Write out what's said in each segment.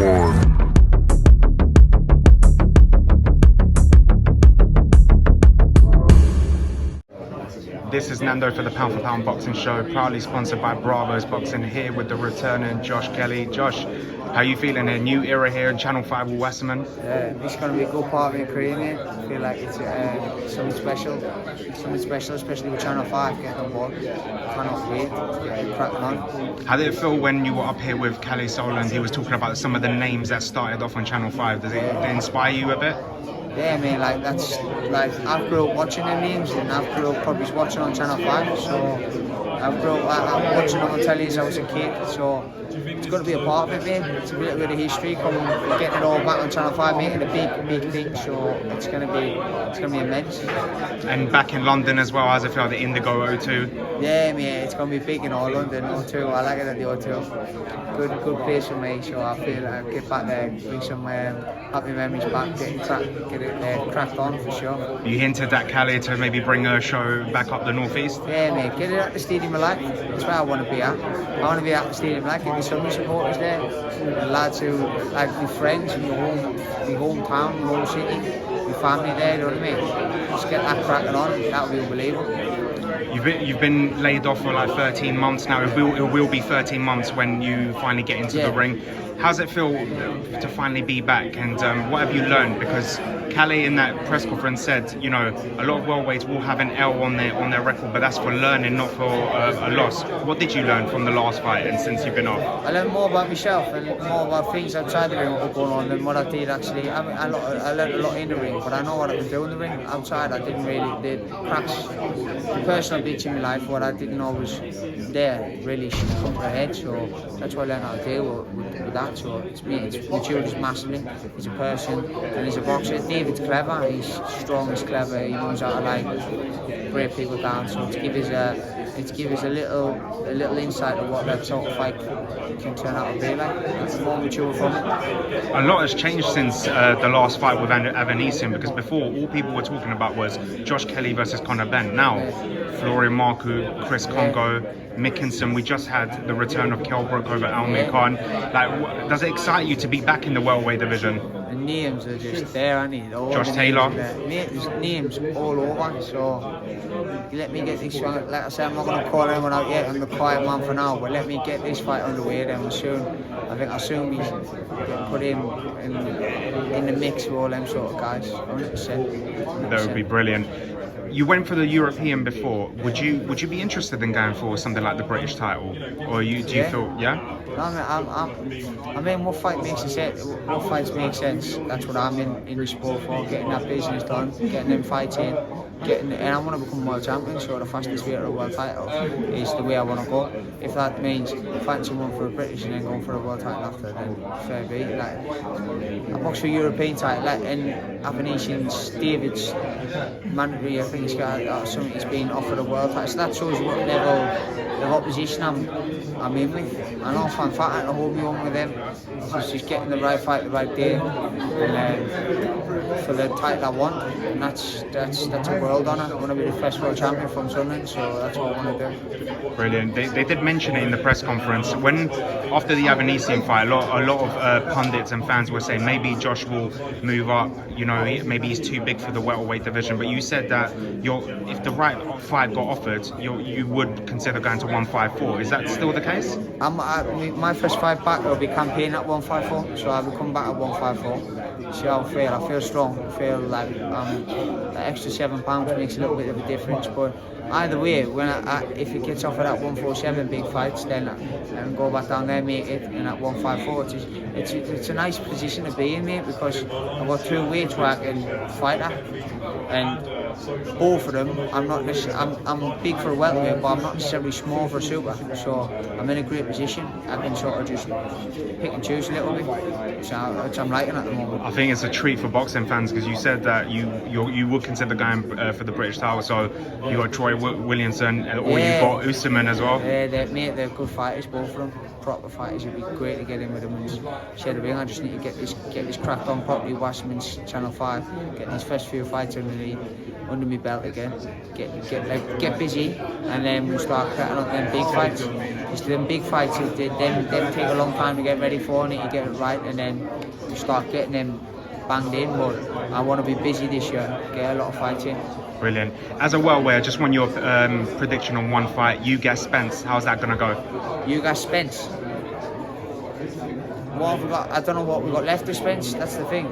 one. This is Nando for the Pound for Pound Boxing Show, proudly sponsored by Bravose Boxing, here with the returning Josh Kelly. Josh, how are you feeling? A new era here in Channel 5 with Wasserman? Yeah, it's going to be a good part of my career, mate. I feel like it's something special, especially with Channel 5 getting on board. I cannot wait to get cracking on. How did it feel when you were up here with Kelly Soland? He was talking about some of the names that started off on Channel 5. Does it inspire you a bit? Yeah, I mean, like that's like I've grew up watching them names, and I've grew up probably watching on Channel 5. So I'm watching them on telly as I was a kid. So it's going to be a part of it, mate. It's a little bit of history coming, getting it all back on Channel 5, making a big thing. So it's going to be immense. And back in London as well, how's it feel? The Indigo O2? Yeah, mate, it's going to be big in all London. O2, I like it at the O2. Good place for me. So I feel I'll get back there, bring some happy memories back, get it cracked on for sure. You hinted at Kelly to maybe bring her show back up the northeast. Yeah, mate, get it at the Stadium of Life. That's where I want to be at. I want to be at the Stadium of Life. Get the Sunday supporters there, the lads who like be friends in your hometown, your home city, your family there. You know what I mean? Just get that cracking on. That would be unbelievable. You've been laid off for like 13 months now. It will be 13 months when you finally get into the ring. How's it feel to finally be back, and what have you learned? Because Kelly in that press conference said, you know, a lot of welterweights will have an L on their record, but that's for learning, not for a loss. What did you learn from the last fight and since you've been off? I learned more about myself and more about things outside the ring, what were going on, than what I did actually. I mean, I learned a lot in the ring, but I know what I can do in the ring. Outside, I didn't really did cracks. The personal beats in my life, what I didn't know was there, really should come to the head. So that's what I learned how to deal with that. So it's matured us massively. He's a person and he's a boxer. David's clever. He's strong. He's clever. He knows how to like break people down. So to give us a little insight of what that sort of fight can turn out to be like. It's more mature from it. A lot has changed since the last fight with Avanesian, because before all people were talking about was Josh Kelly versus Conorbenn. Now, Florian Marku, Chris Congo, Mckinson. We just had the return of Brook over Khan. Like, does it excite you to be back in the welterweight division? The names are just there, aren't they? Josh Taylor. There's names all over. So let me get this one. Like I said, I'm not going to call anyone out yet. I'm the quiet man for now. But let me get this fight underway. Then I think I'll soon be put in the mix with all them sort of guys. 100%. That would be brilliant. You went for the European before. Would you be interested in going for something like the British title, or do you feel I mean, what fight makes sense? What fights make sense? That's what I'm in the sport for. Getting that business done, getting them fights in, and I want to become world champion. So the fastest way to a world title is the way I want to go. If that means fighting someone for a British and then going for a world title after, then fair be. Like I box for a European title, like, and Avanesian's David's mandatory. I think he's got something he's been offered a world title. So that shows what level of opposition I'm in with. I know if I'm fat, I hold me on with them. It's just getting the right fight the right day, and for the title I want, and that's a world honour. I want to be the first world champion from Sunderland, so that's what I want to do. Brilliant. They did mention it in the press conference when after the Avanesian fight, a lot of pundits and fans were saying maybe Josh will move up. You know, maybe he's too big for the welterweight division. But you said that if the right fight got offered, you would consider going to 154. Is that still the case? My first fight back will be campaign at 154, so I will come back at 154. See how I feel. I feel strong. I feel like the extra £7 makes a little bit of a difference. But either way, if it gets offered at 147, big fights, then I can go back down there, make it, and at 154, it's a nice position to be in, mate, because I've got two weights where I can fight at, and both of them, I'm big for a welterweight, but I'm not necessarily small for a super, so I'm in a great position. I can sort of just pick and choose a little bit, which I'm liking at the moment. I think it's a treat for boxing fans, because you said that you would consider going for the British title, so you got Troy Williamson, or you got Usman as well. Yeah, they're good fighters, both of them. Proper fighters. It'd be great to get in with them and share the ring. I just need to get this cracked on properly. Wasserman's Channel 5, getting his first few fights under the under my belt again, get busy, and then we'll start cutting up them big fights. Just them big fights, they take a long time to get ready for, and you get it right, and then you start getting them banged in. But I want to be busy this year, get a lot of fights in. Brilliant. As a welterweight, I just want your prediction on one fight. Ugas Spence, how's that gonna go? Ugas Spence. What have we got? I don't know what we got left of Spence. That's the thing.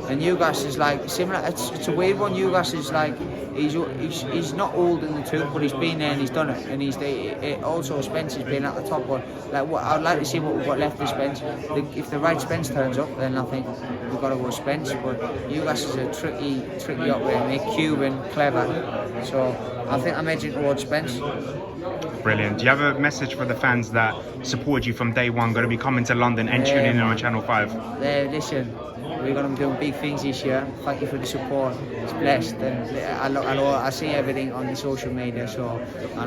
And Ugas is like similar. It's a weird one. Ugas is like he's not old in the tooth, but he's been there and he's done it. And also Spence has been at the top one. Like I'd like to see what we've got left of Spence. If the right Spence turns up, then I think we've got to go Spence. But Ugas is a tricky operator, mate. Cuban, clever. So I think I'm edging towards Spence. Brilliant. Do you have a message for the fans that supported you from day one, going to be coming to London and tuning in on Channel 5? Listen, we're going to be doing big things this year. Thank you for the support. It's blessed, and I see everything on the social media, so I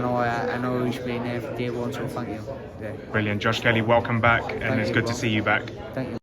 know who's been there from day one. So thank you. Yeah. Brilliant. Josh Kelly, welcome back, and it's good to see you back. Thank you.